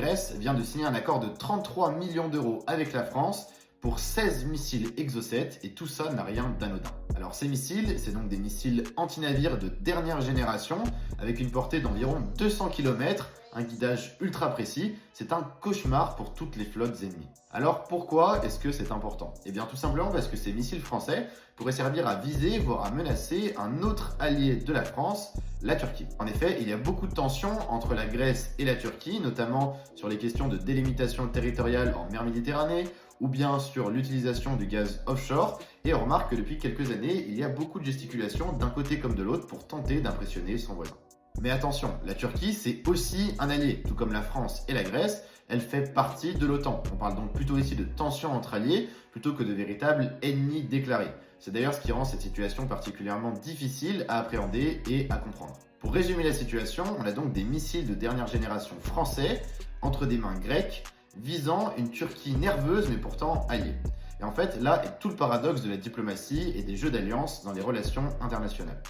Grèce vient de signer un accord de 33 millions d'euros avec la France pour 16 missiles Exocet et tout ça n'a rien d'anodin. Alors ces missiles, c'est donc des missiles anti-navires de dernière génération avec une portée d'environ 200 km, un guidage ultra précis, c'est un cauchemar pour toutes les flottes ennemies. Alors pourquoi est-ce que c'est important? Eh bien tout simplement parce que ces missiles français pourraient servir à viser, voire à menacer un autre allié de la France, la Turquie. En effet, il y a beaucoup de tensions entre la Grèce et la Turquie, notamment sur les questions de délimitation territoriale en mer Méditerranée, ou bien sur l'utilisation du gaz offshore, et on remarque que depuis quelques années, il y a beaucoup de gesticulations d'un côté comme de l'autre pour tenter d'impressionner son voisin. Mais attention, la Turquie, c'est aussi un allié, tout comme la France et la Grèce, elle fait partie de l'OTAN. On parle donc plutôt ici de tensions entre alliés, plutôt que de véritables ennemis déclarés. C'est d'ailleurs ce qui rend cette situation particulièrement difficile à appréhender et à comprendre. Pour résumer la situation, on a donc des missiles de dernière génération français entre des mains grecques, visant une Turquie nerveuse mais pourtant alliée. Et en fait, là est tout le paradoxe de la diplomatie et des jeux d'alliance dans les relations internationales.